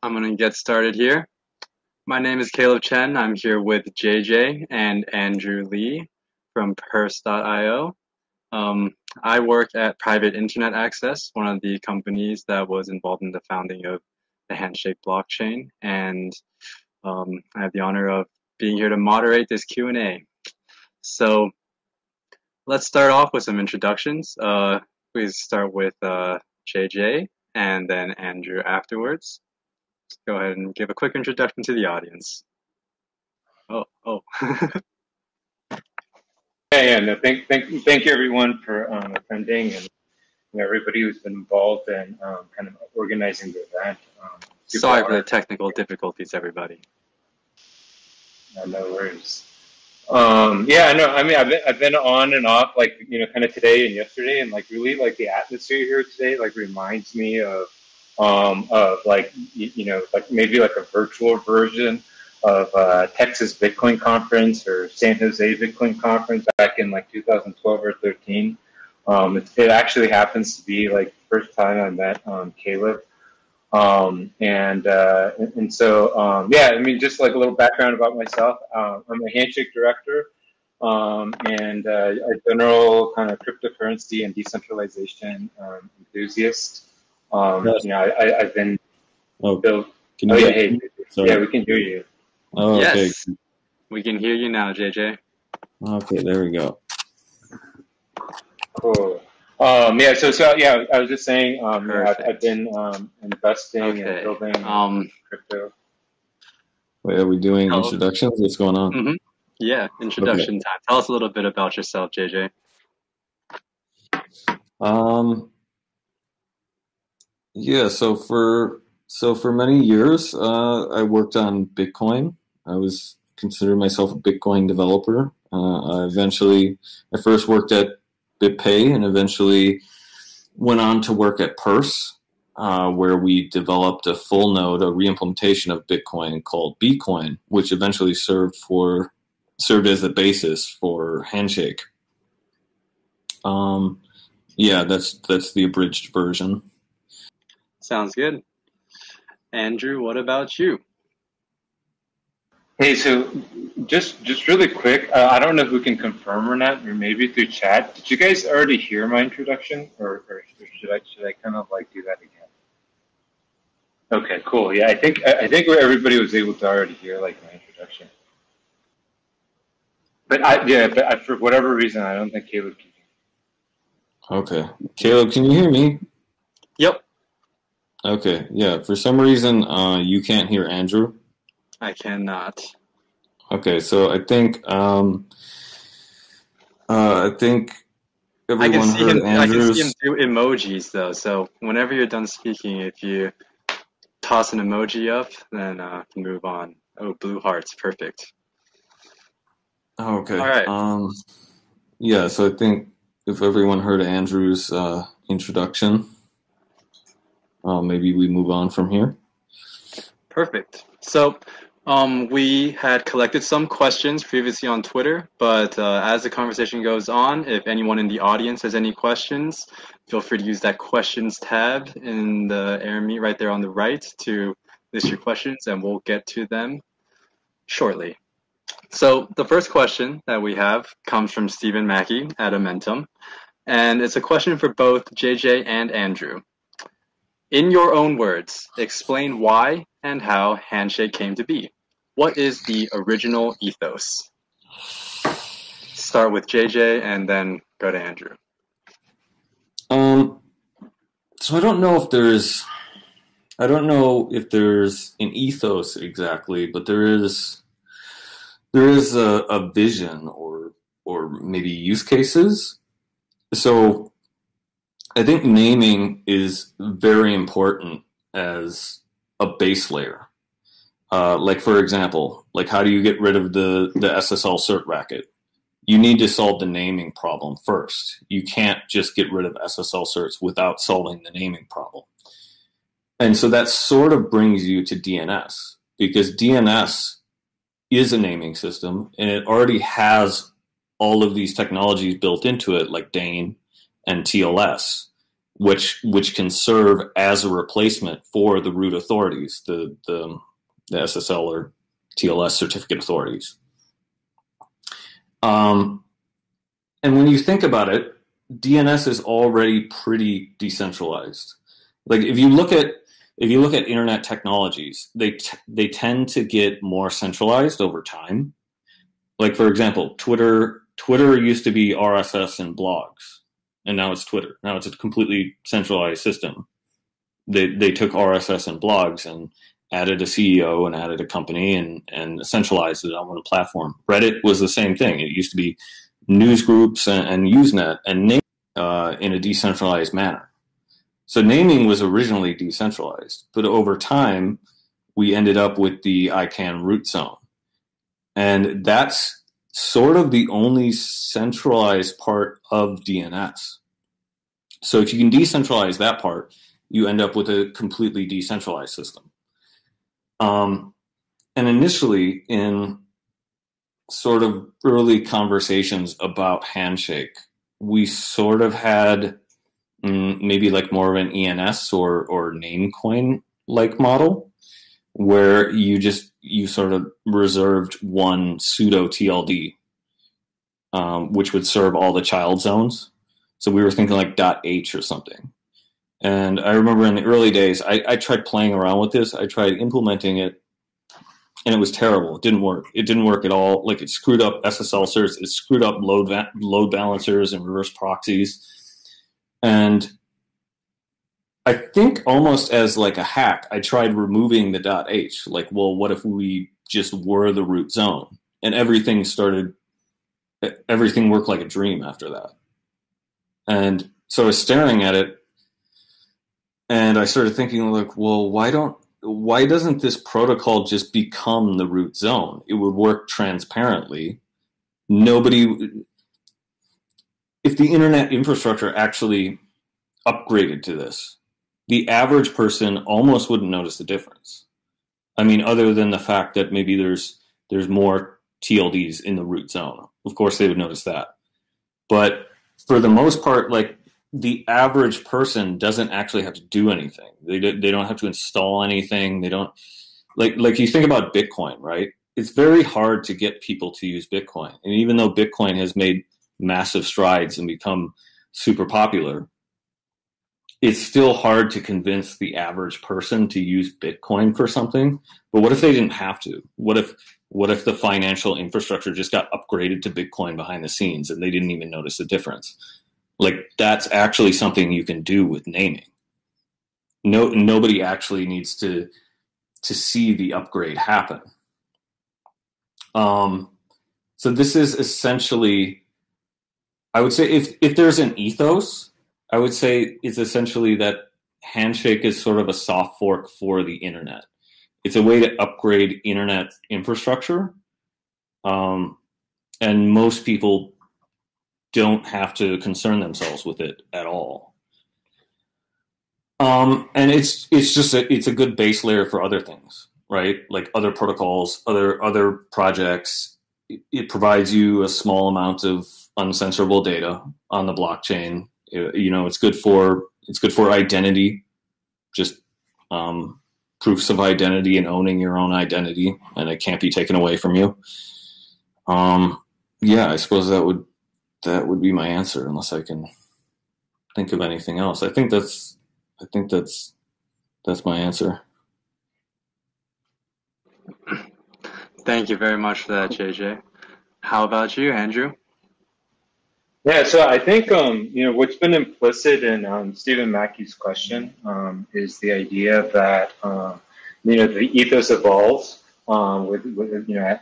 I'm going to get started here. My name is Caleb Chen. I'm here with JJ and Andrew Lee from Purse.io. I work at Private Internet Access, one of the companies that was involved in the founding of the Handshake blockchain, and I have the honor of being here to moderate this Q&A. So let's start off with some introductions. Please start with JJ and then Andrew afterwards. Go ahead and give a quick introduction to the audience. Oh. No, thank you everyone for attending, and everybody who's been involved in kind of organizing the event. Sorry for the technical difficulties, everybody. No worries. Yeah, no, I mean, I've been on and off, like, kind of today and yesterday, and like really, like the atmosphere here today, like reminds me of like, like maybe like a virtual version of Texas Bitcoin conference or San Jose Bitcoin conference back in like 2012 or 13. It actually happens to be like the first time I met Caleb. And so, yeah, I mean, just like a little background about myself. I'm a Handshake director and a general kind of cryptocurrency and decentralization enthusiast. I've been built. Can you yeah, we can hear you. Oh, yes, okay. We can hear you now, JJ. Okay, there we go. Cool. Yeah, so yeah, I was just saying, I've been investing and building crypto. Wait, are we doing introductions? What's going on? Mm-hmm. Yeah, introduction time. Tell us a little bit about yourself, JJ. Yeah, so for many years, I worked on Bitcoin. I was considered myself a Bitcoin developer. I first worked at BitPay and eventually went on to work at Purse, where we developed a full node, a reimplementation of Bitcoin called Bcoin, which eventually served as the basis for Handshake. Yeah, that's the abridged version. Sounds good. Andrew, what about you? Hey, so just really quick, I don't know who can confirm or not, or maybe through chat. Did you guys already hear my introduction, or should I kind of like do that again? Okay, cool. Yeah, I think everybody was able to already hear like my introduction. But for whatever reason, I don't think Caleb can hear. Okay, Caleb, can you hear me? Yep. Okay, yeah. For some reason, you can't hear Andrew. I cannot. Okay, so I think everyone heard Andrew's. I can see him do emojis though. So whenever you're done speaking, if you toss an emoji up, then can move on. Oh, blue hearts, perfect. Okay. All right. Yeah, so I think if everyone heard Andrew's introduction, maybe we move on from here. Perfect. So we had collected some questions previously on Twitter, but as the conversation goes on, if anyone in the audience has any questions, feel free to use that questions tab in the AirMeet right there on the right to list your questions, and we'll get to them shortly. So the first question that we have comes from Stephen Mackey at Amentum, and it's a question for both JJ and Andrew. In your own words, explain why and how Handshake came to be. What is the original ethos? Start with JJ and then go to Andrew. So I don't know if there's an ethos exactly, but there is a vision or maybe use cases. So I think naming is very important as a base layer. Like for example, like how do you get rid of the SSL cert racket? You need to solve the naming problem first. You can't just get rid of SSL certs without solving the naming problem. And so that sort of brings you to DNS, because DNS is a naming system and it already has all of these technologies built into it, like Dane and TLS, which can serve as a replacement for the root authorities, the SSL or TLS certificate authorities. And when you think about it, DNS is already pretty decentralized. Like if you look at internet technologies, they tend to get more centralized over time. Like for example, Twitter used to be RSS and blogs, and now it's Twitter. Now it's a completely centralized system. They took RSS and blogs and added a CEO and added a company and centralized it on one platform. Reddit was the same thing. It used to be news groups and Usenet and named in a decentralized manner. So naming was originally decentralized, but over time we ended up with the ICANN root zone. And that's sort of the only centralized part of DNS. So if you can decentralize that part, you end up with a completely decentralized system. And initially, in sort of early conversations about Handshake, we sort of had maybe like more of an ENS or Namecoin like model, where you sort of reserved one pseudo TLD, which would serve all the child zones. So we were thinking like .h or something. And I remember in the early days, I tried playing around with this. I tried implementing it, and it was terrible. It didn't work. It didn't work at all. Like it screwed up SSL certs. It screwed up load balancers and reverse proxies. And I think almost as like a hack, I tried removing the .h. Like, well, what if we just were the root zone? And everything worked like a dream after that. And so I was staring at it, and I started thinking, like, well, why doesn't this protocol just become the root zone? It would work transparently. If the internet infrastructure actually upgraded to this, the average person almost wouldn't notice the difference. I mean, other than the fact that maybe there's more TLDs in the root zone. Of course, they would notice that. But for the most part, like, the average person doesn't actually have to do anything. They don't have to install anything. They don't like you think about Bitcoin, right? It's very hard to get people to use Bitcoin. And even though Bitcoin has made massive strides and become super popular, it's still hard to convince the average person to use Bitcoin for something. But what if they didn't have to? What if the financial infrastructure just got upgraded to Bitcoin behind the scenes and they didn't even notice the difference? Like, that's actually something you can do with naming. Nobody actually needs to see the upgrade happen. So this is essentially, I would say, if there's an ethos, I would say it's essentially that Handshake is sort of a soft fork for the internet. It's a way to upgrade internet infrastructure, and most people don't have to concern themselves with it at all. And it's a good base layer for other things, right? Like other protocols, other projects. It provides you a small amount of uncensorable data on the blockchain. It's good for identity, just proofs of identity and owning your own identity, and it can't be taken away from you. I suppose that would be my answer, unless I can think of anything else. I think that's my answer. Thank you very much for that, JJ. How about you, Andrew? Yeah, so I think what's been implicit in Stephen Mackey's question is the idea that the ethos evolves with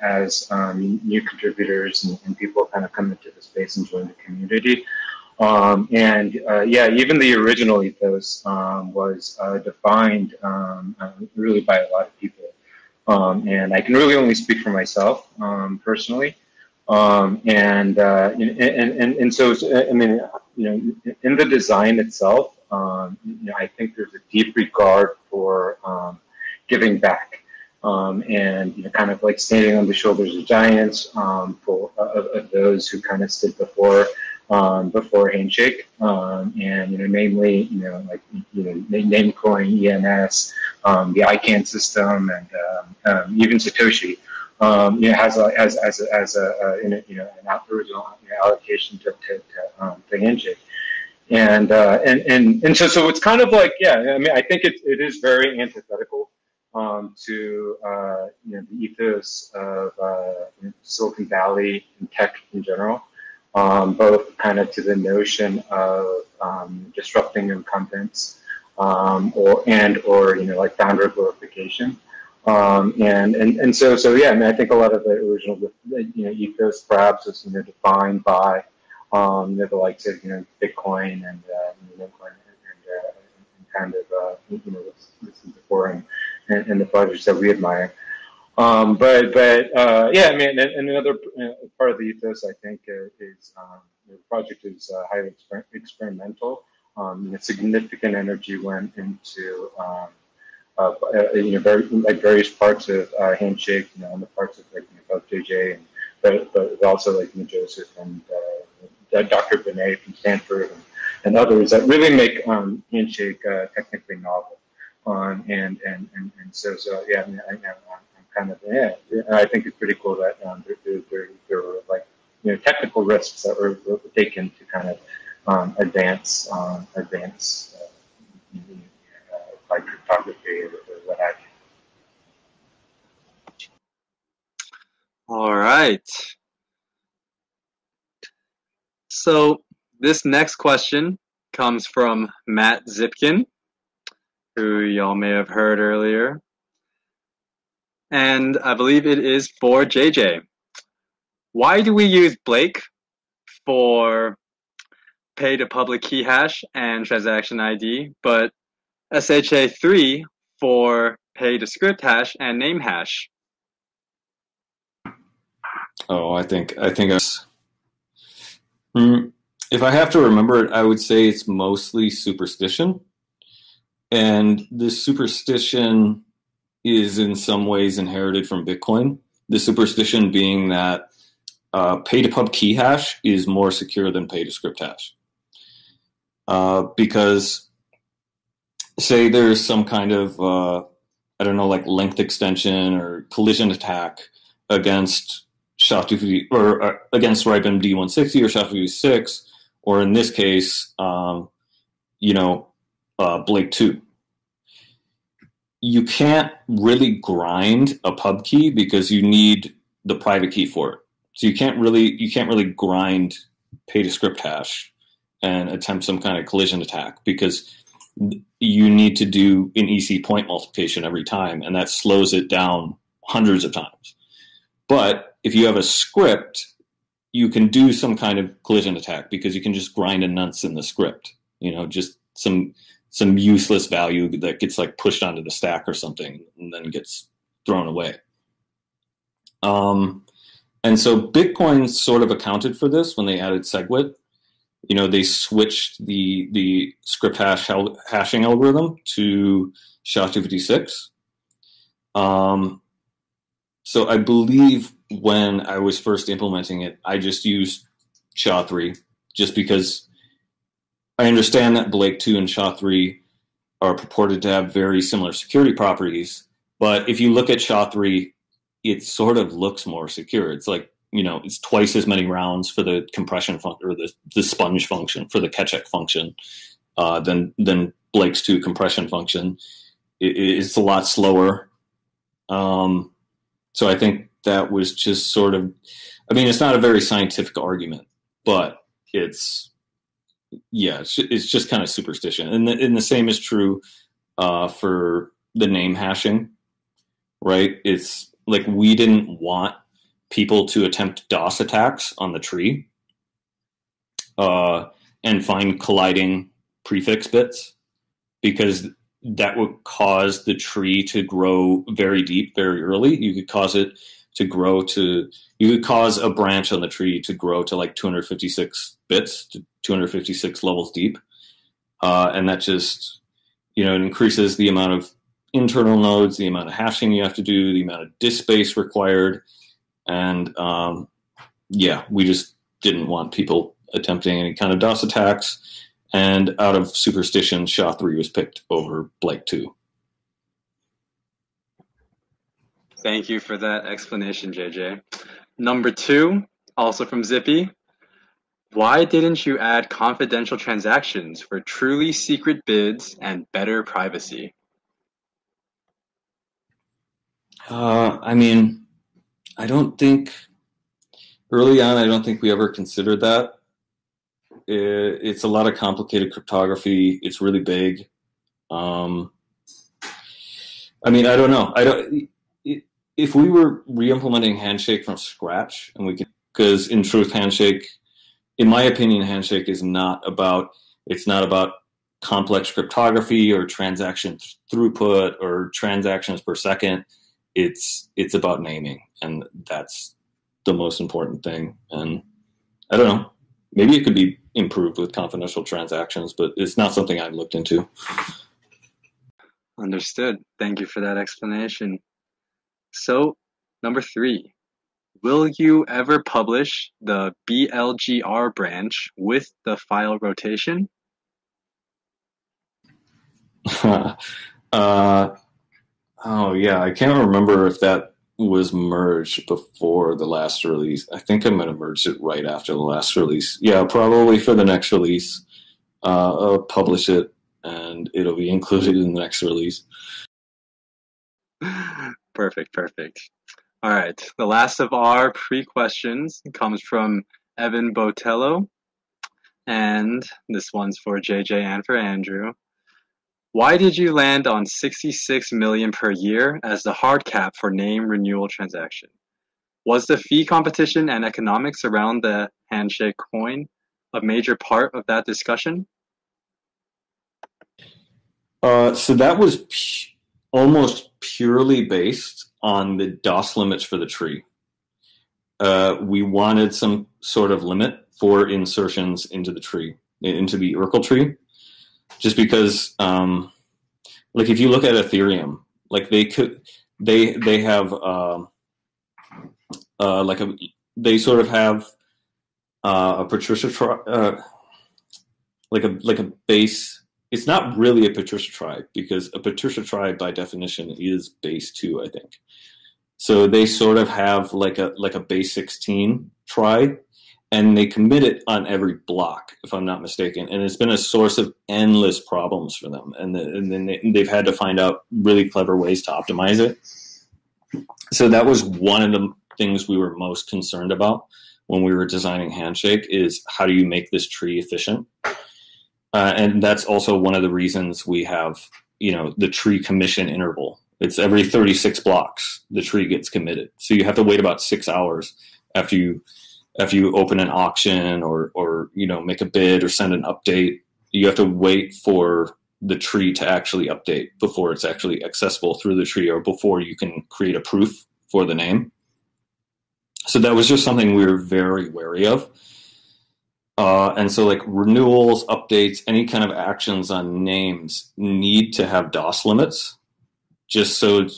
as new contributors and people kind of come into the space and join the community. Even the original ethos was defined really by a lot of people. And I can really only speak for myself personally. So in the design itself, I think there's a deep regard for giving back, and kind of like standing on the shoulders of giants, of those who kind of stood before before Handshake, and namely, Namecoin, ENS, the ICANN system, and even Satoshi, has an original allocation to Handshake. So it's kind of like, I think it is very antithetical to the ethos of Silicon Valley and tech in general, both kind of to the notion of disrupting incumbents, or like founder glorification. So I think a lot of the original ethos perhaps was defined by the likes of Bitcoin and kind of this is before and the projects that we admire. And another part of the ethos I think is the project is highly experimental. Significant energy went into various parts of Handshake, on the parts of both JJ and but also Joseph and Dr. Benet from Stanford and others that really make Handshake technically novel. I'm kind of I think it's pretty cool that there were technical risks that were taken to kind of advance by cryptography or what have you. All right. So this next question comes from Matt Zipkin, who y'all may have heard earlier. And I believe it is for JJ. Why do we use Blake for pay to public key hash and transaction ID, but SHA-3 for pay to script hash and name hash? Oh, I think it's, if I have to remember it, I would say it's mostly superstition. And this superstition is in some ways inherited from Bitcoin. The superstition being that pay to pub key hash is more secure than pay to script hash. Because say there's some kind of, like length extension or collision attack against SHA-256 or against RIPE MD160 or SHA-256, or in this case, Blake 2. You can't really grind a pub key because you need the private key for it. So you can't really grind pay to script hash and attempt some kind of collision attack because you need to do an EC point multiplication every time, and that slows it down hundreds of times. But if you have a script, you can do some kind of collision attack because you can just grind a nonce in the script, just some useless value that gets pushed onto the stack or something and then gets thrown away. And so Bitcoin sort of accounted for this when they added SegWit. They switched the script hashing algorithm to SHA-256. So I believe when I was first implementing it, I just used SHA-3 just because I understand that Blake 2 and SHA-3 are purported to have very similar security properties. But if you look at SHA-3, it sort of looks more secure. It's it's twice as many rounds for the compression function or the sponge function for the Kenetic function than Blake's 2 compression function. It's a lot slower. So I think that was just sort of, it's not a very scientific argument, but it's just kind of superstition. And the same is true for the name hashing, right? It's we didn't want people to attempt DOS attacks on the tree and find colliding prefix bits because that would cause the tree to grow very deep, very early. You could cause it to grow you could cause a branch on the tree to grow to 256 bits, to 256 levels deep. And that just, it increases the amount of internal nodes, the amount of hashing you have to do, the amount of disk space required. And we just didn't want people attempting any kind of DOS attacks. And out of superstition, SHA-3 was picked over Blake 2. Thank you for that explanation, JJ. Number 2, also from Zippy. Why didn't you add confidential transactions for truly secret bids and better privacy? I mean, early on, I don't think we ever considered that. It's a lot of complicated cryptography. It's really big. I mean, I don't know. If we were re-implementing Handshake from scratch, and we could, because in truth, Handshake, in my opinion, Handshake is not about complex cryptography or transaction throughput or transactions per second. It's about naming, and that's the most important thing. And I don't know, maybe it could be improved with confidential transactions, but it's not something I've looked into. Understood. Thank you for that explanation. So, number 3, will you ever publish the BLGR branch with the file rotation? Oh yeah, I can't remember if that was merged before the last release. I think I'm going to merge it right after the last release. Yeah, probably for the next release. I'll publish it, and it'll be included in the next release. Perfect. All right, the last of our pre-questions comes from Evan Botello, and this one's for JJ and for Andrew. Why did you land on 66 million per year as the hard cap for name renewal transaction? Was the fee competition and economics around the Handshake coin a major part of that discussion? So that was almost purely based on the DOS limits for the tree. We wanted some sort of limit for insertions into the tree, into the Urkel tree, just because, like if you look at Ethereum, like they have they sort of have a Patricia like a base. It's not really a Patricia tribe, because a Patricia tribe by definition is base 2, I think. So they sort of have like a base 16 tribe, and they commit it on every block, if I'm not mistaken. And it's been a source of endless problems for them. And then they've had to find out really clever ways to optimize it. So that was one of the things we were most concerned about when we were designing Handshake, is how do you make this tree efficient? And that's also one of the reasons we have, the tree commission interval. It's every 36 blocks the tree gets committed. So you have to wait about 6 hours after you open an auction or make a bid or send an update. You have to wait for the tree to actually update before it's actually accessible through the tree, or before you can create a proof for the name. So that was just something we were very wary of. And so like renewals, updates, any kind of actions on names need to have DOS limits, just to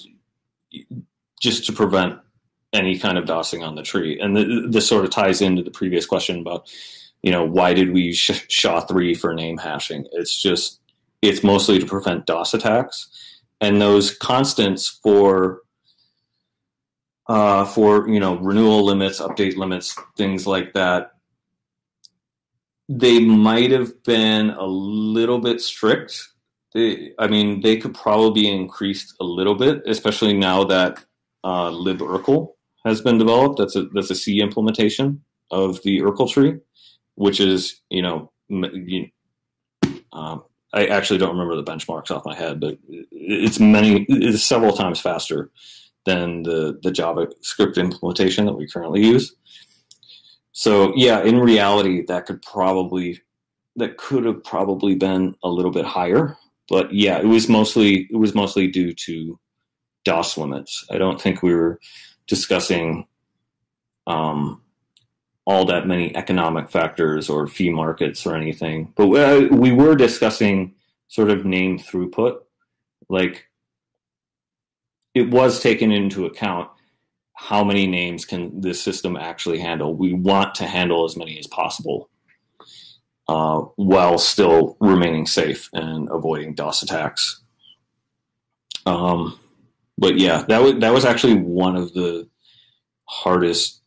prevent any kind of DOSing on the tree. And this sort of ties into the previous question about, why did we use SHA-3 for name hashing? It's mostly to prevent DOS attacks. And those constants for renewal limits, update limits, things like that, they might have been a little bit strict. They could probably be increased a little bit, especially now that libUrkel has been developed. That's a C implementation of the Urkel tree, which is, I actually don't remember the benchmarks off my head, but it's several times faster than the JavaScript implementation that we currently use. So yeah, in reality, that could have probably been a little bit higher, but yeah, it was mostly due to DOS limits. I don't think we were discussing all that many economic factors or fee markets or anything, but we were discussing sort of name throughput. Like, it was taken into account how many names can this system actually handle. We want to handle as many as possible. while still remaining safe and avoiding DOS attacks. But yeah, that was actually one of the hardest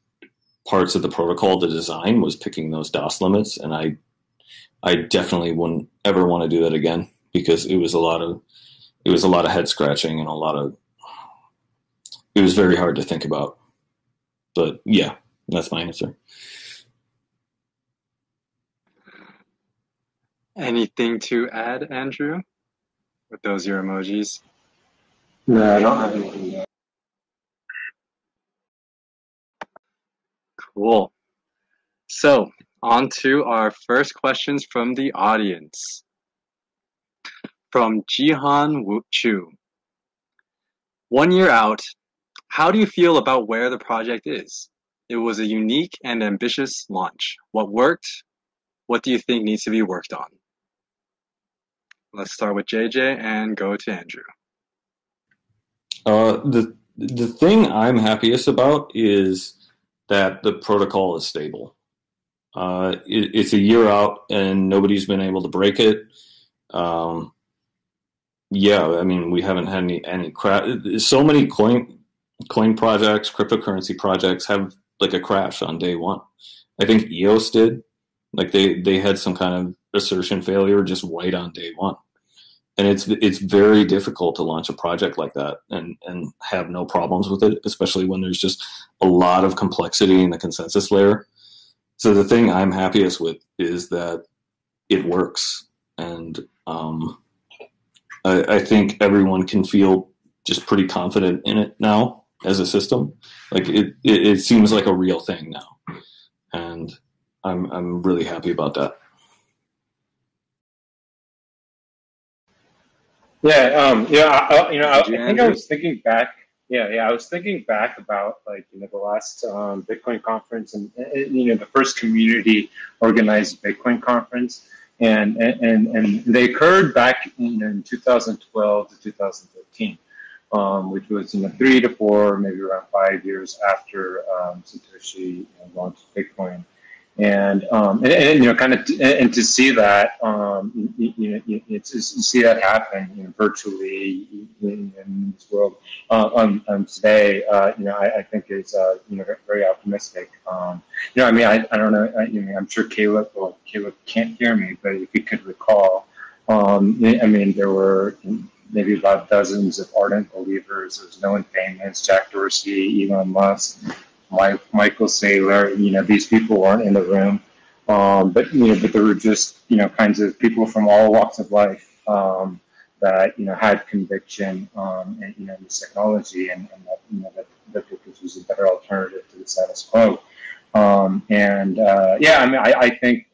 parts of the protocol to design, was picking those DOS limits, and I definitely wouldn't ever want to do that again, because it was a lot of head scratching and it was very hard to think about. But yeah, that's my answer. Anything to add, Andrew, with those your emojis? No, I don't have anything. Cool. So, on to our first questions from the audience. From Jehan Chu. 1 year out, how do you feel about where the project is? It was a unique and ambitious launch. What worked? What do you think needs to be worked on? Let's start with JJ and go to Andrew. The thing I'm happiest about is that the protocol is stable. It's a year out and nobody's been able to break it. Yeah, I mean, we haven't had any crash. So many coin projects, cryptocurrency projects have like a crash on day one. I think EOS did. Like they had some kind of assertion failure just right on day one. And it's very difficult to launch a project like that and have no problems with it, especially when there's just a lot of complexity in the consensus layer. So the thing I'm happiest with is that it works, and I think everyone can feel just pretty confident in it now as a system. Like it seems like a real thing now, and I'm really happy about that. Yeah, I think Andrew? I was thinking back. I was thinking back about, like, the last Bitcoin conference, and the first community organized Bitcoin conference, and they occurred back in 2012 to 2013, which was 3 to 4, maybe around 5 years after Satoshi launched Bitcoin. And kind of, and to see that, to see that happen, virtually in this world today, I think is very optimistic. I mean, I don't know. I'm sure Caleb can't hear me, but if he could recall, I mean, there were maybe about dozens of ardent believers. There was no one famous: Jack Dorsey, Elon Musk, Michael Saylor. These people weren't in the room, but there were just kinds of people from all walks of life that had conviction in this technology, and that this was a better alternative to the status quo. I mean, I think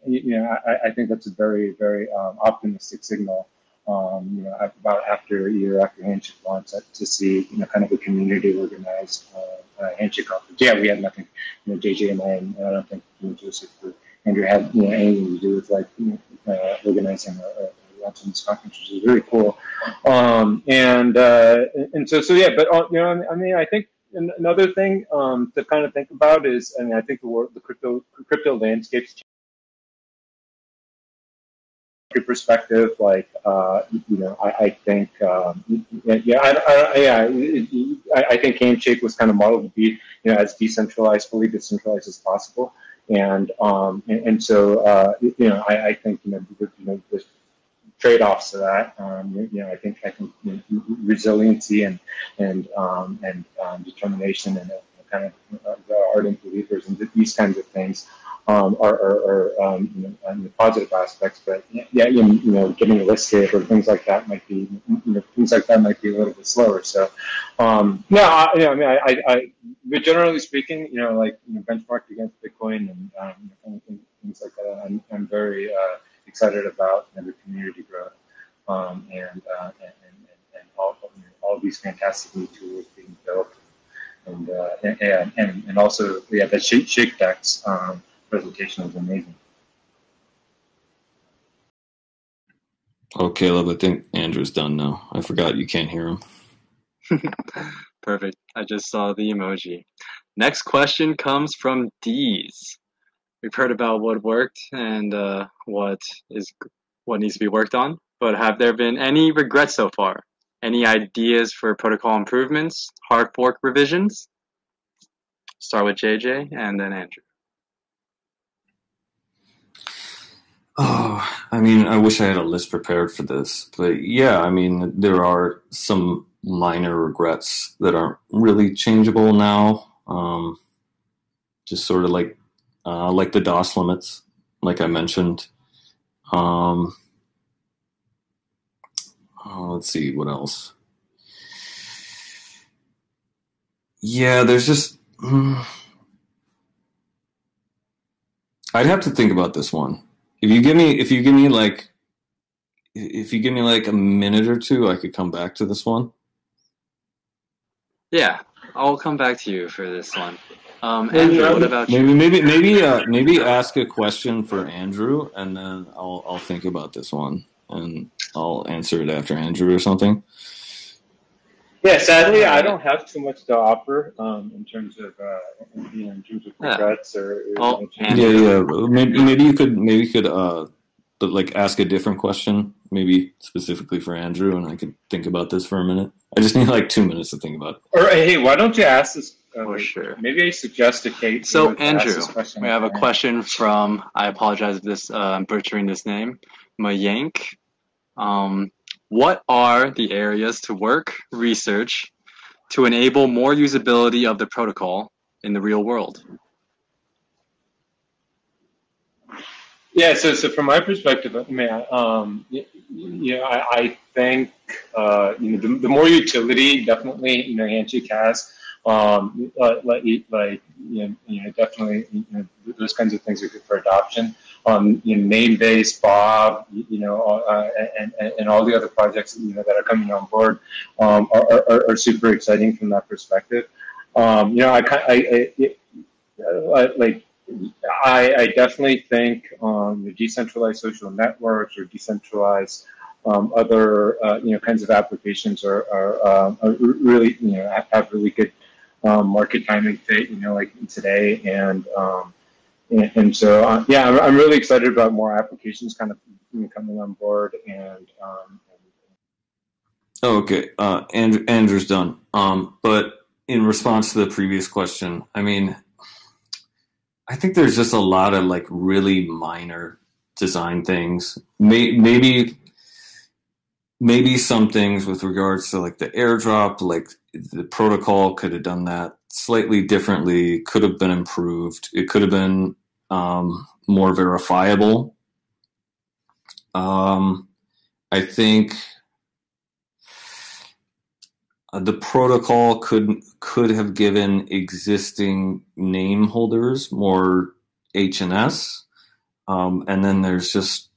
I think that's a very, very optimistic signal. About after a year after Handshake launched, to see kind of a community organized Handshake conference. Yeah, we had nothing. JJ and I don't think Joseph or Andrew had anything to do with like organizing or launching this conference, which is really cool. And so yeah, but I mean, I think another thing to kind of think about is, I mean, I think the crypto landscape's perspective, like I think I think Handshake was kind of modeled to be as decentralized, fully decentralized as possible, and so I think the trade-offs to that, I think resiliency and determination and kind of the ardent believers and these kinds of things are the positive aspects, but getting listed or things like that might be a little bit slower. So I mean, but generally speaking, like benchmarked against Bitcoin and things like that, I'm very excited about the community growth and all these fantastic new tools being built, and also the Shake Decks presentation was amazing. Oh, Caleb, I think Andrew's done now. I forgot you can't hear him. Perfect. I just saw the emoji. Next question comes from Deez. we've heard about what worked and what needs to be worked on. But have there been any regrets so far? Any ideas for protocol improvements, hard fork revisions? Start with JJ and then Andrew. Oh, I mean, I wish I had a list prepared for this, but yeah, I mean, there are some minor regrets that aren't really changeable now. Just sort of like the DOS limits, like I mentioned. Let's see what else. Yeah, there's just. I'd have to think about this one. If you give me like a minute or two, I could come back to this one. Yeah, I'll come back to you for this one. Andrew, what about you? Maybe ask a question for Andrew, and then I'll think about this one, and I'll answer it after Andrew or something. Yeah, sadly, I don't have too much to offer in terms of regrets or. Maybe you could but like ask a different question, maybe specifically for Andrew, and I could think about this for a minute. I just need like 2 minutes to think about it. Or hey, why don't you ask this? For sure. Maybe I suggest to Kate. So Andrew, we have a question from. I apologize if this I'm butchering this name. Mayank. What are the areas to work, research, to enable more usability of the protocol in the real world? Yeah, so from my perspective, I mean, I think the more utility definitely Handshake has, definitely those kinds of things are good for adoption. Name-based, Bob, and all the other projects that are coming on board are super exciting from that perspective. I definitely think the decentralized social networks or decentralized other kinds of applications are really have really good market timing fit like today and so I'm really excited about more applications kind of coming on board and. Okay, Andrew's done. But in response to the previous question, I mean. I think there's just a lot of like really minor design things. Maybe some things with regards to like the airdrop, like the protocol could have done that slightly differently, could have been improved. It could have been more verifiable. I think the protocol could have given existing name holders more HNS, and then there's just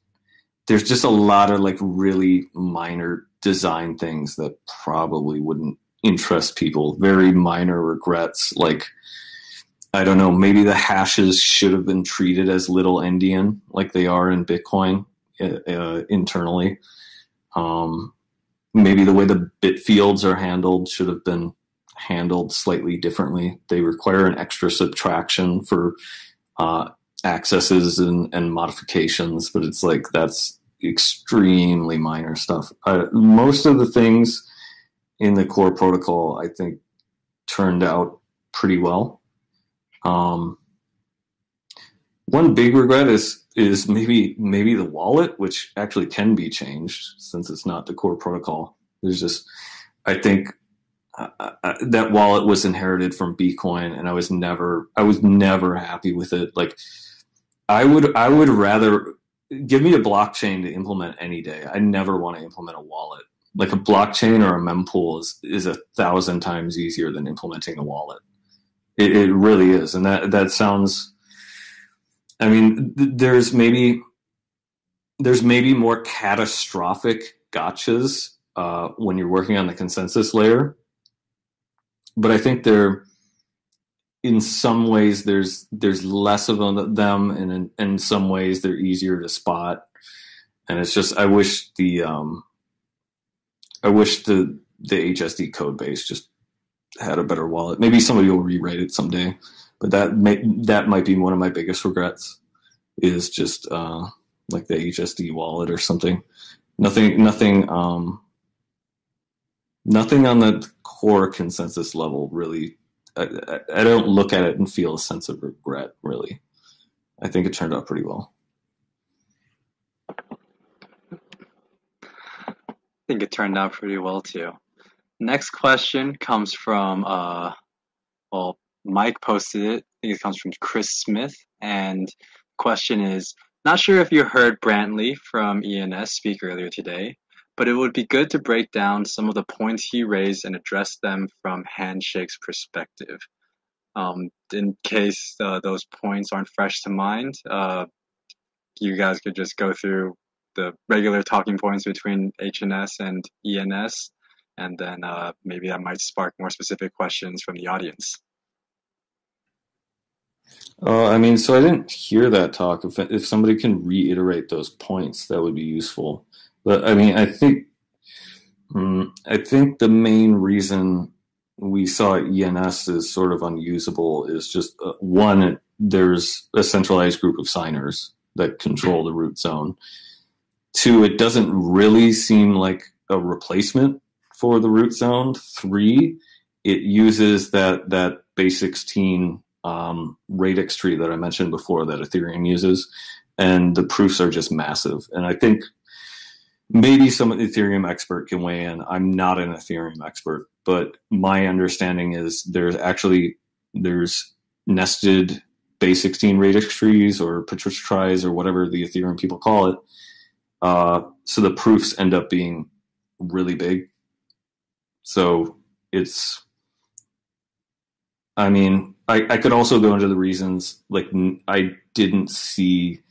a lot of like really minor design things that probably wouldn't interest people. Very minor regrets, like I don't know, maybe the hashes should have been treated as little endian like they are in Bitcoin internally. Maybe the way the bit fields are handled should have been handled slightly differently. They require an extra subtraction for accesses and modifications, but it's like that's extremely minor stuff. Most of the things in the core protocol, I think, turned out pretty well. One big regret is maybe the wallet, which actually can be changed since it's not the core protocol. There's just, I think that wallet was inherited from Bitcoin, and I was never happy with it. Like I would rather give me a blockchain to implement any day. I never want to implement a wallet. Like a blockchain or a mempool is 1,000 times easier than implementing a wallet. It really is, and that sounds. I mean, there's maybe more catastrophic gotchas when you're working on the consensus layer, but I think in some ways there's less of them, and in some ways they're easier to spot. And it's just I wish the HSD code base just had a better wallet. Maybe somebody will rewrite it someday. But that might be one of my biggest regrets, is just like the HSD wallet or something. Nothing on the core consensus level really. I don't look at it and feel a sense of regret, really. I think it turned out pretty well. I think it turned out pretty well too. Next question comes from well, Mike posted it. I think it comes from Chris Smith, and the question is, not sure if you heard Brantley from ENS speak earlier today, but it would be good to break down some of the points he raised and address them from Handshake's perspective. In case those points aren't fresh to mind, you guys could just go through the regular talking points between HNS and ENS, and then maybe that might spark more specific questions from the audience. I mean, so I didn't hear that talk. If somebody can reiterate those points, that would be useful. But I mean, I think the main reason we saw ENS as sort of unusable is just one, there's a centralized group of signers that control the root zone. Two, it doesn't really seem like a replacement for the root zone. Three, it uses that base 16 radix tree that I mentioned before that Ethereum uses, and the proofs are just massive. And I think maybe some Ethereum expert can weigh in. I'm not an Ethereum expert, but my understanding is there's nested base 16 radix trees or Patricia tries or whatever the Ethereum people call it. So the proofs end up being really big. So it's, I mean, I could also go into the reasons, like I didn't see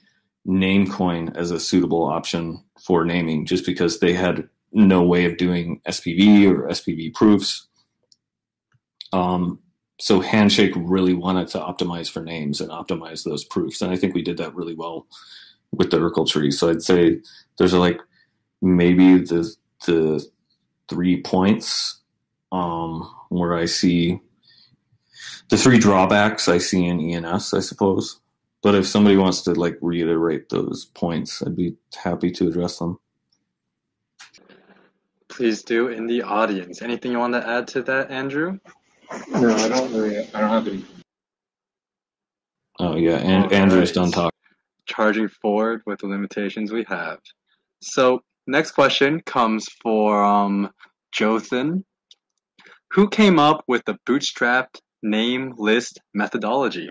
Namecoin as a suitable option for naming just because they had no way of doing SPV or SPV proofs. So Handshake really wanted to optimize for names and optimize those proofs. And I think we did that really well with the Urkel tree. So I'd say there's like maybe the 3 points where I see the 3 drawbacks I see in ENS, I suppose. But if somebody wants to like reiterate those points, I'd be happy to address them. Please do in the audience. Anything you want to add to that, Andrew? No, I don't have any. Oh yeah, and Andrew's done talking. Charging forward with the limitations we have. So next question comes for Jothan. Who came up with the bootstrapped name list methodology?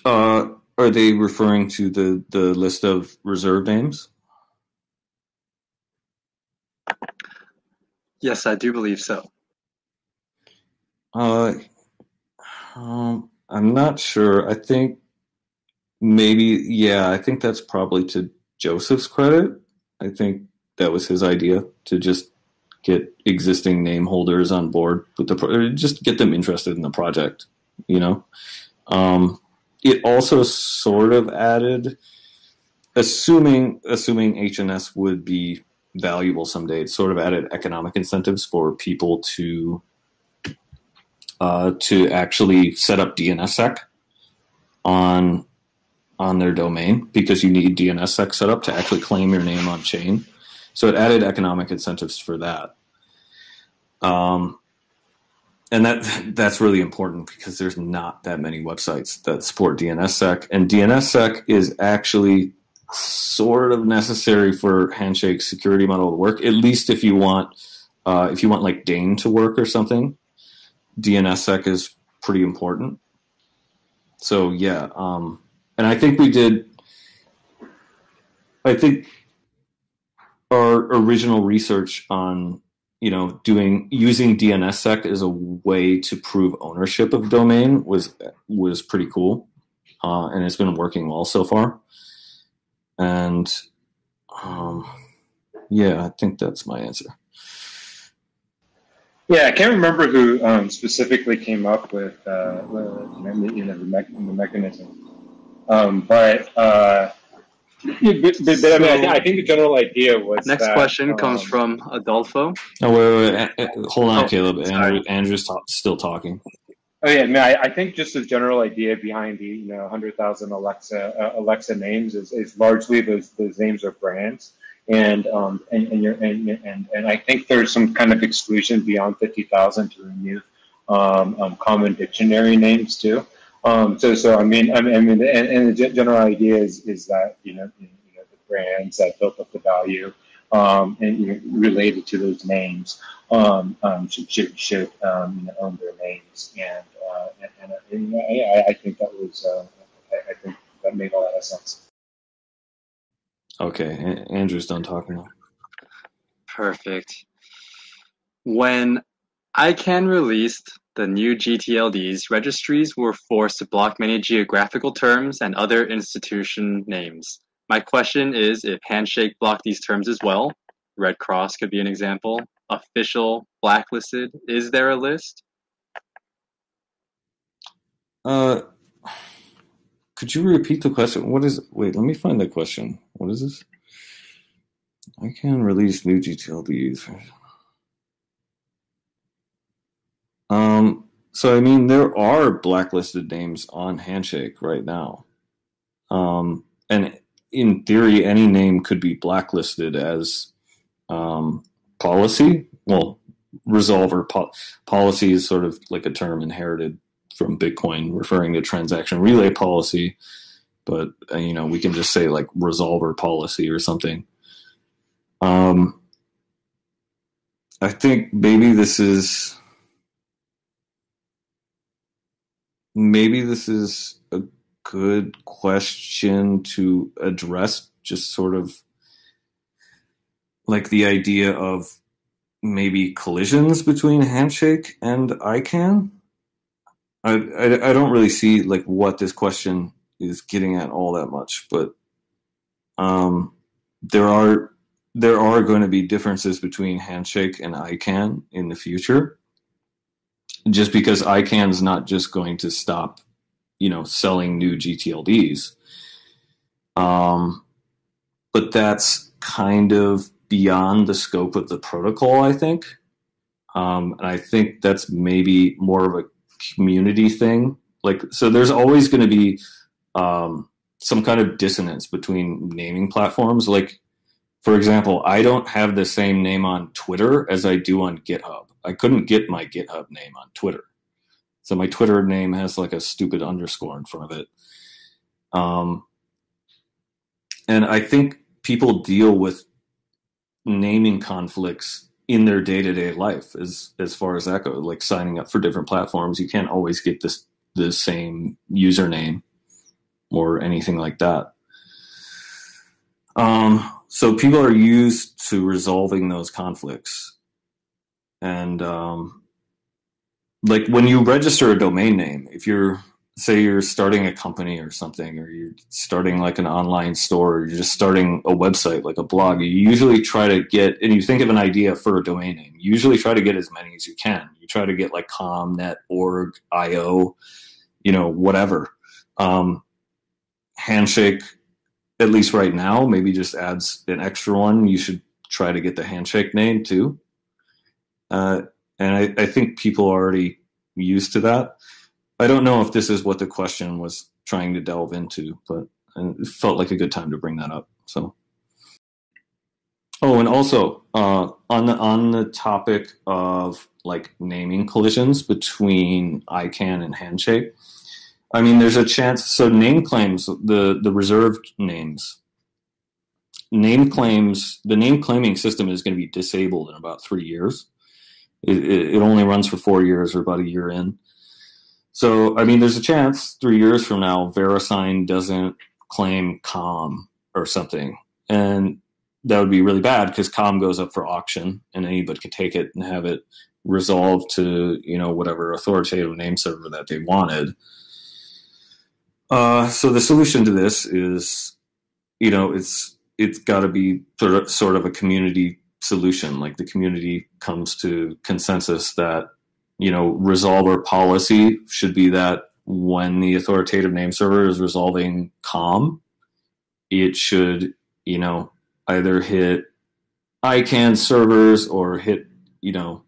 Are they referring to the list of reserved names? Yes, I do believe so. I'm not sure. I think maybe, yeah, I think that's probably to Joseph's credit. I think that was his idea, to just get existing name holders on board with just get them interested in the project, you know? It also sort of added, assuming HNS would be valuable someday, it sort of added economic incentives for people to actually set up DNSSEC on their domain, because you need DNSSEC set up to actually claim your name on chain. So it added economic incentives for that. And that's really important because there's not that many websites that support DNSSEC, and DNSSEC is actually sort of necessary for Handshake's security model to work. At least if you want like Dane to work or something, DNSSEC is pretty important. So yeah, and I think our original research on using DNSSEC as a way to prove ownership of domain was pretty cool, and it's been working well so far. And yeah, I think that's my answer. Yeah, I can't remember who specifically came up with the mechanism, but I mean, I think the general idea was Next that, question comes from Adolfo. Oh, wait. Hold on, Caleb. Sorry. Andrew's still talking. Oh yeah, I mean, I think just the general idea behind the 100,000 Alexa names is largely those names are brands, and I think there's some kind of exclusion beyond 50,000 to remove common dictionary names too. So I mean, and the general idea is that the brands that built up the value related to those names should own their names, and I think that was I think that made a lot of sense. Okay, Andrew's done talking now. Perfect. When ICANN released the new GTLDs, registries were forced to block many geographical terms and other institution names. My question is if Handshake blocked these terms as well. Red Cross could be an example. Official, blacklisted. Is there a list? Could you repeat the question? Wait, let me find the question. What is this? I can release new GTLDs. So I mean, there are blacklisted names on Handshake right now. And in theory, any name could be blacklisted as policy. Well, resolver policy is sort of like a term inherited from Bitcoin, referring to transaction relay policy. But we can just say like resolver policy or something. I think maybe this is a good question to address, just sort of like the idea of maybe collisions between Handshake and ICANN. I don't really see like what this question is getting at all that much, but there are going to be differences between Handshake and ICANN in the future, just because ICANN is not just going to stop, selling new GTLDs. But that's kind of beyond the scope of the protocol, I think. And I think that's maybe more of a community thing. So there's always going to be some kind of dissonance between naming platforms. Like, for example, I don't have the same name on Twitter as I do on GitHub. I couldn't get my GitHub name on Twitter. So my Twitter name has like a stupid underscore in front of it. And I think people deal with naming conflicts in their day-to-day life as far as that goes, like signing up for different platforms. You can't always get the same username or anything like that. So people are used to resolving those conflicts. And like when you register a domain name, if you're starting a company or something, or you're starting like an online store, or you're just starting a website like a blog, you usually try to get, and you think of an idea for a domain name, you usually try to get as many as you can. You try to get like com, net, org, io, whatever. Handshake, at least right now, maybe just adds an extra one. You should try to get the Handshake name too. And I think people are already used to that. I don't know if this is what the question was trying to delve into, but it felt like a good time to bring that up. So, and also on the topic of like naming collisions between ICANN and Handshake, I mean, there's a chance. So name claims, the reserved names, the name claiming system is going to be disabled in about 3 years. It only runs for 4 years, or about a year in. So, I mean, there's a chance 3 years from now, VeriSign doesn't claim com or something. And that would be really bad because com goes up for auction and anybody could take it and have it resolved to, whatever authoritative name server that they wanted. So the solution to this is, it's got to be sort of a community solution. Like the community comes to consensus that, resolver policy should be that when the authoritative name server is resolving com, it should, you know, either hit ICANN servers or hit, you know,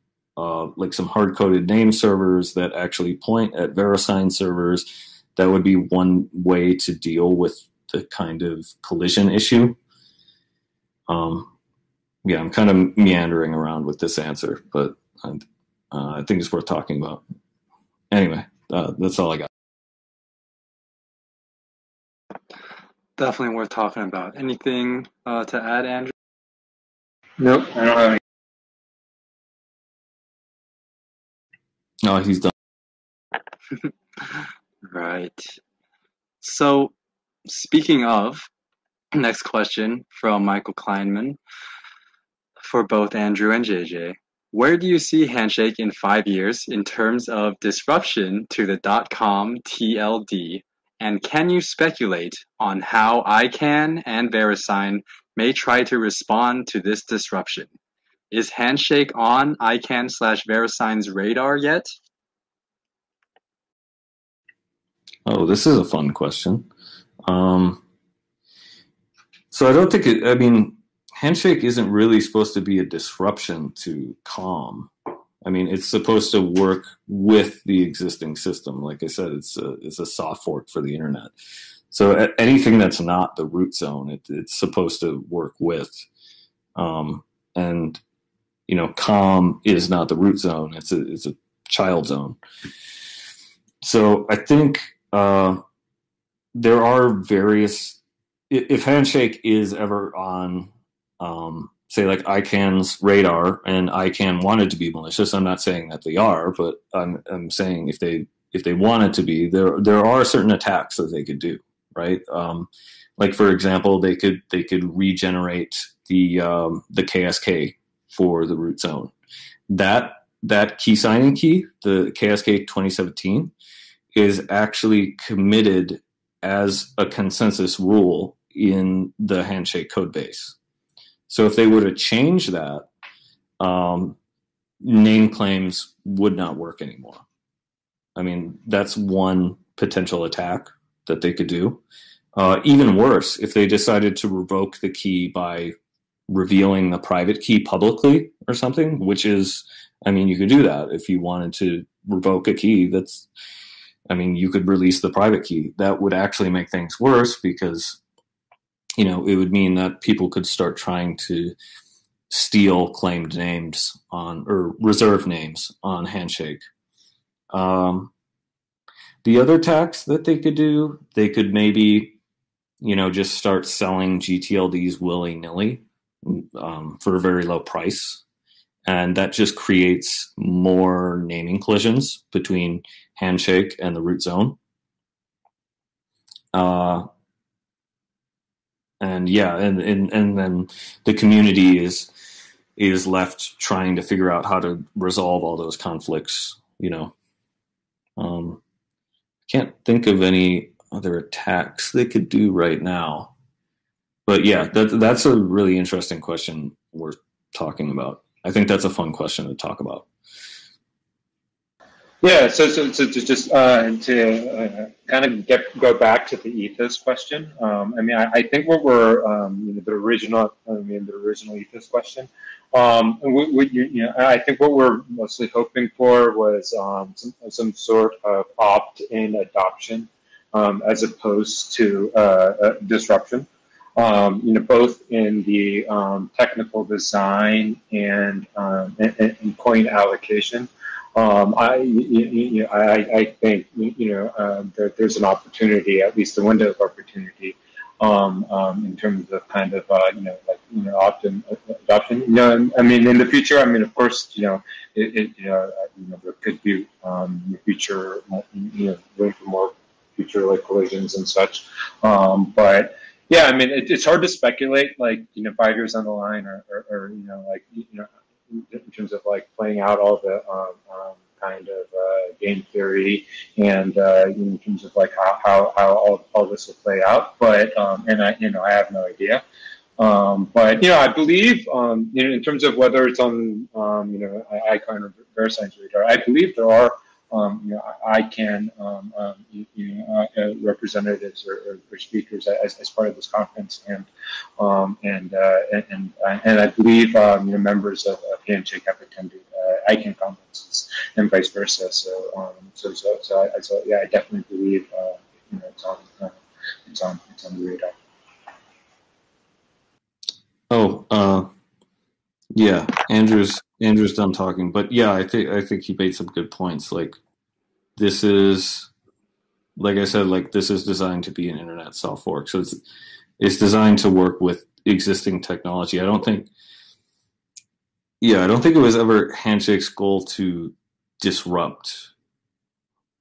like some hard-coded name servers that actually point at VeriSign servers. That would be one way to deal with the kind of collision issue. Yeah, I'm kind of meandering around with this answer, but I think it's worth talking about. Anyway, that's all I got. Definitely worth talking about. Anything to add, Andrew? Nope, I don't have any. No, he's done. Right. So, speaking of, next question from Michael Kleinman for both Andrew and JJ. Where do you see Handshake in 5 years in terms of disruption to the .com TLD? And can you speculate on how ICANN and VeriSign may try to respond to this disruption? Is Handshake on ICANN/VeriSign's radar yet? Oh, this is a fun question. So I don't think it, I mean, Handshake isn't really supposed to be a disruption to COM. I mean, it's supposed to work with the existing system. Like I said, it's a soft fork for the internet. So anything that's not the root zone, it's supposed to work with. And, you know, COM is not the root zone. It's a child zone. So I think there are various, if Handshake is ever on, say like ICANN's radar, and ICANN wanted to be malicious, I'm not saying that they are, but I'm saying if they wanted to be, there are certain attacks that they could do, right? Like for example, they could regenerate the KSK for the root zone. That key signing key, the KSK 2017, is actually committed as a consensus rule in the Handshake code base. So if they were to change that, name claims would not work anymore. I mean, that's one potential attack that they could do. Even worse, if they decided to revoke the key by revealing the private key publicly or something, which is, I mean, you could do that if you wanted to revoke a key. That's, I mean, you could release the private key. That would actually make things worse because, you know, it would mean that people could start trying to steal claimed names on, or reserved names on Handshake. The other attacks that they could do, they could maybe, you know, just start selling GTLDs willy-nilly for a very low price. And that just creates more naming collisions between Handshake and the root zone. And yeah, and then the community is left trying to figure out how to resolve all those conflicts, you know. Can't think of any other attacks they could do right now. But yeah, that's a really interesting question worth talking about. I think that's a fun question to talk about. Yeah, so just to kind of go back to the ethos question. I mean, I think what we're you know, the original ethos question. I think what we're mostly hoping for was some sort of opt-in adoption as opposed to disruption. You know, both in the technical design and coin allocation. I think, you know, there's an opportunity, at least a window of opportunity, in terms of kind of, you know, like, you know, opt-in adoption. You know, I mean, in the future, I mean, of course, you know, you know, there could be future, you know, room for more future like collisions and such, but. Yeah, I mean, it's hard to speculate, like, you know, 5 years on the line, or you know, like, you know, in terms of like playing out all the kind of game theory and in terms of like how all this will play out. But and I, you know, I have no idea. But you know, I believe, you know, in terms of whether it's on you know, ICANN or VeriSign's radar, I believe there are ICANN representatives or speakers as part of this conference, and I believe members of Handshake have attended ICANN conferences and vice versa. So yeah, I definitely believe it's on the radar. Oh, yeah, Andrew's done talking, but yeah, I think he made some good points. Like, this is, like I said, like, this is designed to be an internet soft fork, so it's designed to work with existing technology. I don't think it was ever Handshake's goal to disrupt.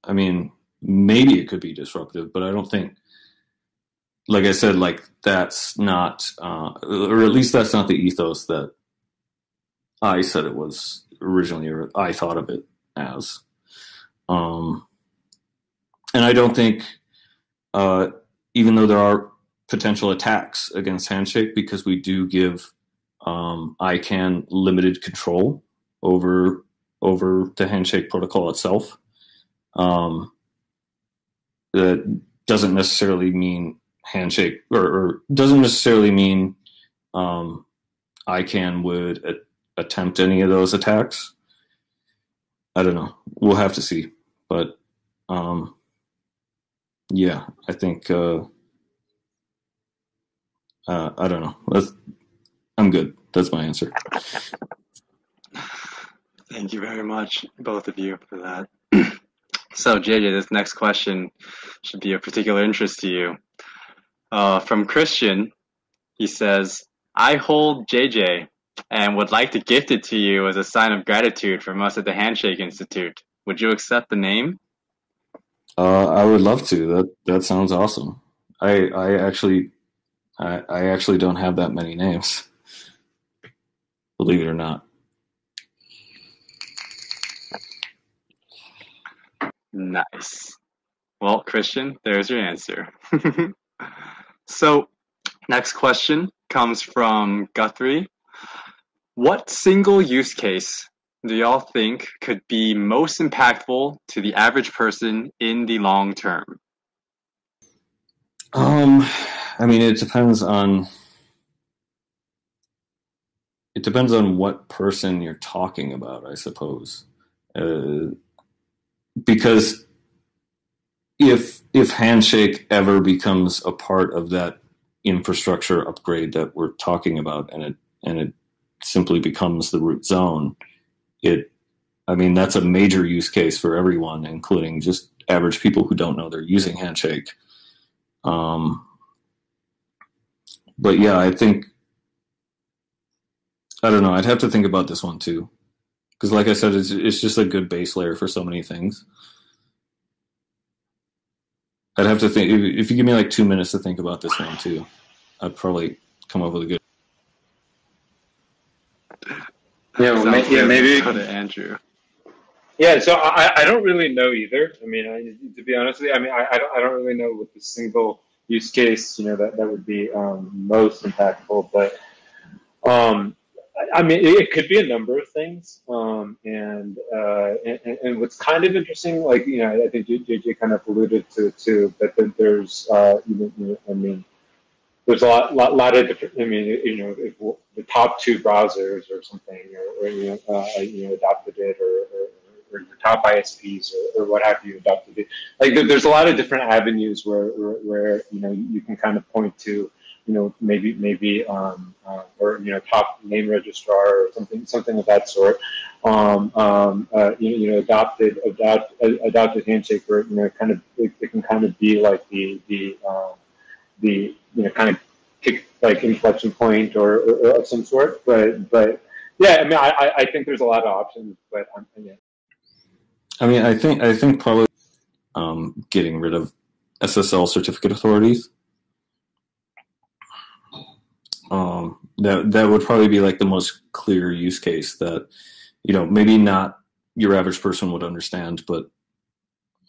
I mean, maybe it could be disruptive, but I don't think, like I said, like, that's not, or at least that's not the ethos that I said it was originally, or I thought of it as. And I don't think, even though there are potential attacks against Handshake, because we do give ICANN limited control over the Handshake protocol itself, that doesn't necessarily mean Handshake, or doesn't necessarily mean ICANN would attempt any of those attacks. I don't know. We'll have to see. But yeah, I think I don't know. I'm good. That's my answer. Thank you very much, both of you, for that. So, JJ, this next question should be of particular interest to you. From Christian, he says, I hold JJ and would like to gift it to you as a sign of gratitude from us at the Handshake Institute. Would you accept the name? I would love to. That sounds awesome. I actually don't have that many names, believe it or not. Nice. Well, Christian, there's your answer. So, next question comes from Guthrie. What single use case do y'all think could be most impactful to the average person in the long term? I mean, it depends on what person you're talking about, I suppose. Because if Handshake ever becomes a part of that infrastructure upgrade that we're talking about, and it simply becomes the root zone, that's a major use case for everyone, including just average people who don't know they're using Handshake. But yeah, I don't know. I'd have to think about this one too, because like I said, it's just a good base layer for so many things. I'd have to think. If you give me like 2 minutes to think about this one too, I'd probably come up with a good. Yeah, well, maybe go to Andrew. Yeah, so I don't really know either. I mean, to be honest with you, I don't really know what the single use case that would be most impactful, but it could be a number of things. And what's kind of interesting, like I think JJ kind of alluded to it too, but then there's there's a lot of different. If the top two browsers or something, or adopted it, or your top ISPs or what have you adopted it. Like there's a lot of different avenues where you can kind of point to maybe or top name registrar or something of that sort. Adopted Handshake, where kind of it can kind of be like the kind of kick, like inflection point or of some sort. But yeah, I think there's a lot of options, but yeah. I think probably getting rid of SSL certificate authorities. That would probably be like the most clear use case that maybe not your average person would understand, but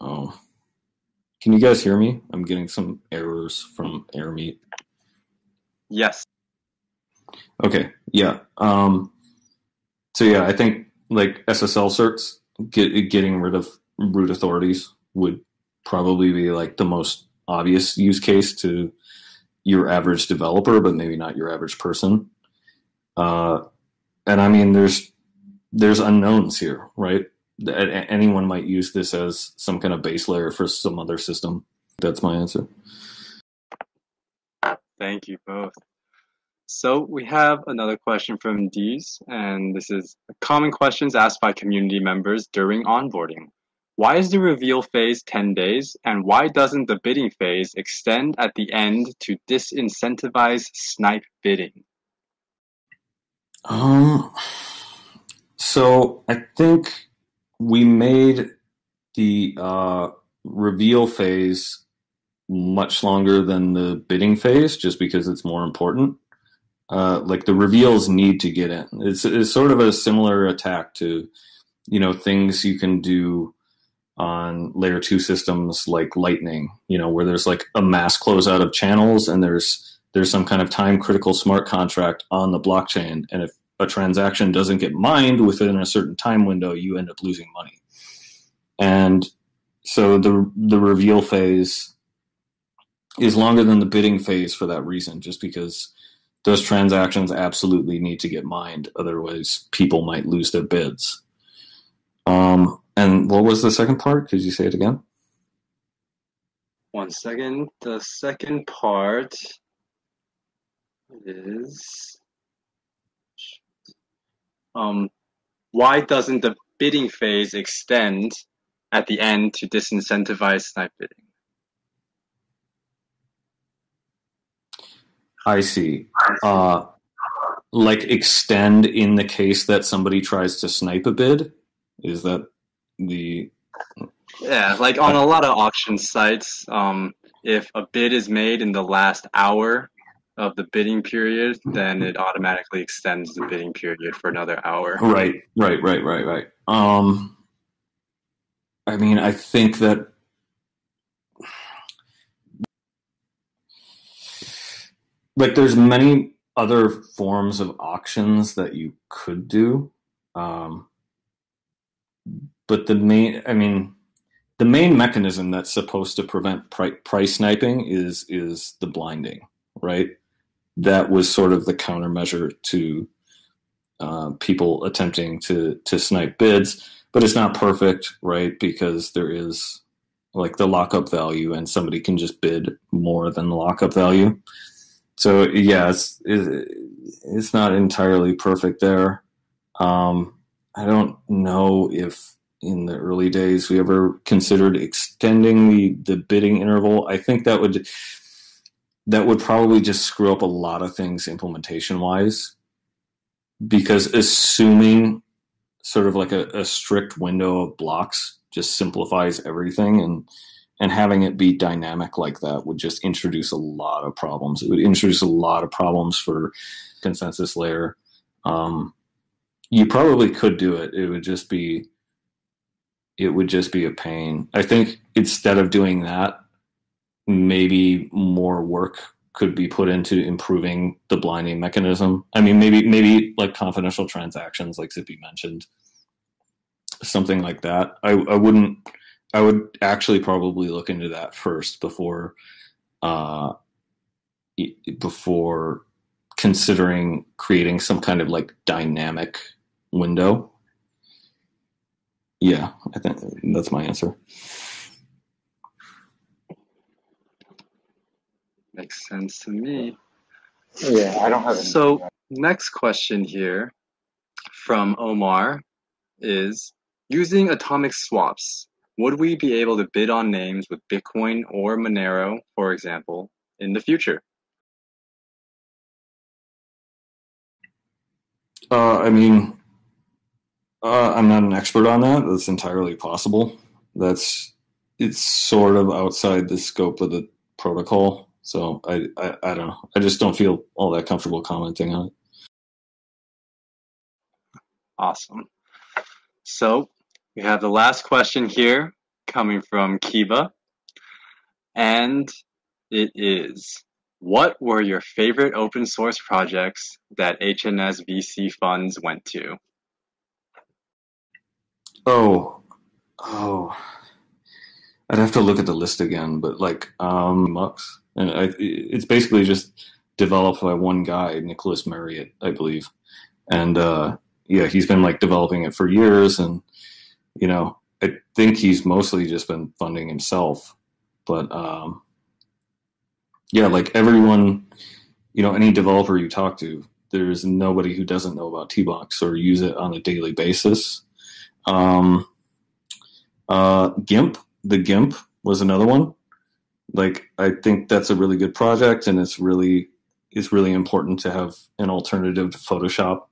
can you guys hear me? I'm getting some errors from AirMeet. Yes. Okay. Yeah. So yeah, I think like SSL certs, getting rid of root authorities would probably be like the most obvious use case to your average developer, but maybe not your average person. And I mean, there's unknowns here, right? Anyone might use this as some kind of base layer for some other system. That's my answer. Thank you both. So we have another question from Dees, and this is common questions asked by community members during onboarding. Why is the reveal phase 10 days, and why doesn't the bidding phase extend at the end to disincentivize snipe bidding? So I think we made the reveal phase much longer than the bidding phase, just because it's more important. Like the reveals need to get in. It's sort of a similar attack to, things you can do on layer 2 systems like Lightning, where there's like a mass closeout of channels and there's some kind of time critical smart contract on the blockchain. And if a transaction doesn't get mined within a certain time window, you end up losing money. And so the reveal phase is longer than the bidding phase for that reason, just because those transactions absolutely need to get mined. Otherwise, people might lose their bids. And what was the second part? Could you say it again? One second. The second part is why doesn't the bidding phase extend at the end to disincentivize snipe bidding? I see. Like extend in the case that somebody tries to snipe a bid? Is that the... Yeah, like on a lot of auction sites, if a bid is made in the last hour of the bidding period, then it automatically extends the bidding period for another hour. Right. I mean, I think that like there's many other forms of auctions that you could do. But the main mechanism that's supposed to prevent price sniping is the blinding, right? That was sort of the countermeasure to people attempting to snipe bids, but it's not perfect, right? Because there is like the lockup value, and somebody can just bid more than the lockup value. So yeah, it's not entirely perfect there. I don't know if in the early days we ever considered extending the bidding interval. I think that would probably just screw up a lot of things implementation wise, because assuming sort of like a strict window of blocks just simplifies everything, and having it be dynamic like that would just introduce a lot of problems. It would introduce a lot of problems for consensus layer. You probably could do it. It would just be a pain. I think instead of doing that, maybe more work could be put into improving the blinding mechanism. I mean, maybe like confidential transactions, like Zippy mentioned, something like that. I would actually probably look into that first before considering creating some kind of like dynamic window. Yeah, I think that's my answer. Makes sense to me. Yeah, I don't have any. So next question here from Omar is, using atomic swaps, would we be able to bid on names with Bitcoin or Monero, for example, in the future? I mean, I'm not an expert on that. That's entirely possible. It's sort of outside the scope of the protocol. So I don't know. I just don't feel all that comfortable commenting on it. Awesome. So we have the last question here coming from Kiba. And it is, what were your favorite open source projects that HNS VC funds went to? Oh, Oh, I'd have to look at the list again, but like Mux, and it's basically just developed by one guy, Nicholas Marriott, I believe, and yeah, he's been like developing it for years, and you know, I think he's mostly just been funding himself, but yeah, like everyone, you know, any developer you talk to, there's nobody who doesn't know about T-Box or use it on a daily basis. Um, GIMP, the GIMP was another one. Like, I think that's a really good project, and it's really important to have an alternative to Photoshop.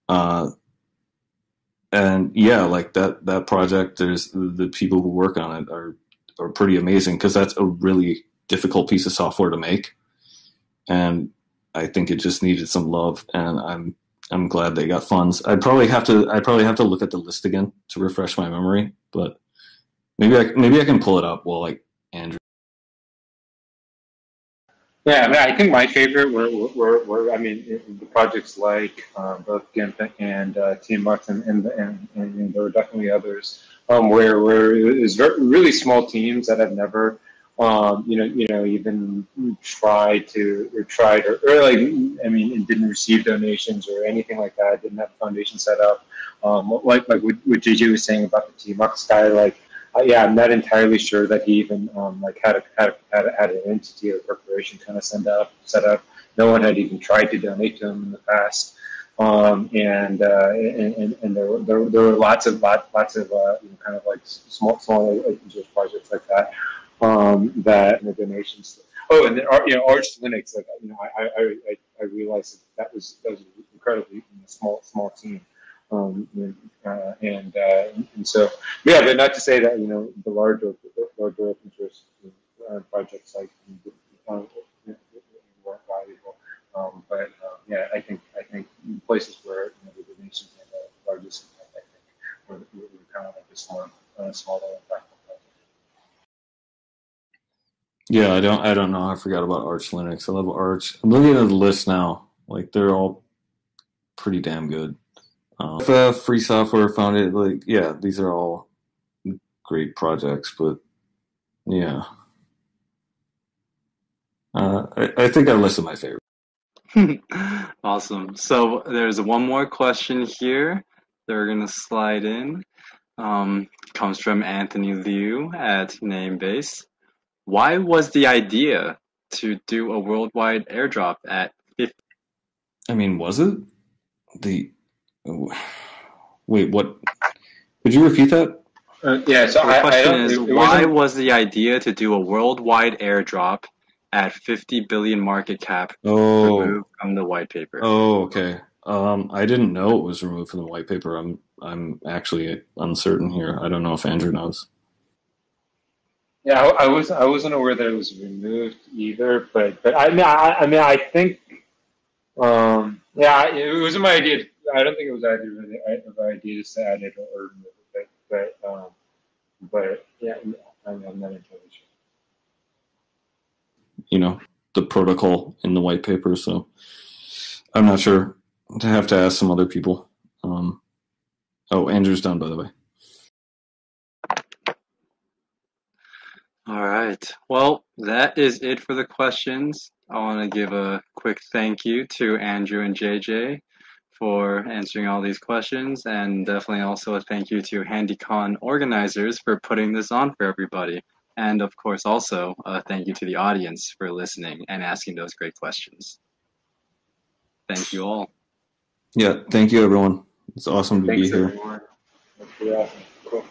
Uh, and yeah, like that project, there's the people who work on it are pretty amazing because that's a really difficult piece of software to make, and I think it just needed some love, and I'm glad they got funds. I'd probably have to look at the list again to refresh my memory, but maybe I can pull it up while like Andrew. Yeah, I mean, I think my favorite were I mean, the projects like both GIMP and TeamBox, and there were definitely others where it was really small teams that have never, even tried or like, I mean, it didn't receive donations or anything like that. Didn't have a foundation set up. Like what JJ was saying about the TeamBox guy, like. Yeah, I'm not entirely sure that he even like had an entity or corporation kind of set up. No one had even tried to donate to him in the past, and there were lots of kind of like small open source projects like that that the donations. Oh, and then Arch Linux, like I realized that was an incredibly small team. And so yeah, but not to say that the larger open source projects like weren't valuable, yeah, I think places where the donations had the largest impact, I think, were kind of like the smaller impactful projects. Yeah, I don't know. I forgot about Arch Linux. I love Arch. I'm looking at the list now. Like they're all pretty damn good. Free software found it. Like yeah, these are all great projects, but yeah, I think I listed my favorite. Awesome. So there's one more question here that we're gonna slide in. Comes from Anthony Liu at Namebase. Why was the idea to do a worldwide airdrop at 50? I mean, was it the? Wait, what? Could you repeat that? Yeah, so The question is, why wasn't. was the idea to do a worldwide airdrop at 50 billion market cap removed from the white paper? Oh, okay. I didn't know it was removed from the white paper. I'm actually uncertain here. I don't know if Andrew knows. Yeah, I wasn't aware that it was removed either, but I mean I think yeah, it wasn't my idea. I don't think it was either of our ideas to add it or remove it, but yeah, I'm not entirely sure. You know, the protocol in the white paper, so I'm not sure. To have to ask some other people. Oh, Andrew's done, by the way. All right. Well, that is it for the questions. I want to give a quick thank you to Andrew and JJ for answering all these questions, and definitely also a thank you to HandyCon organizers for putting this on for everybody. And of course, also a thank you to the audience for listening and asking those great questions. Thank you all. Yeah, thank you, everyone. It's awesome to be here. Thanks, everyone. That's pretty awesome. Cool.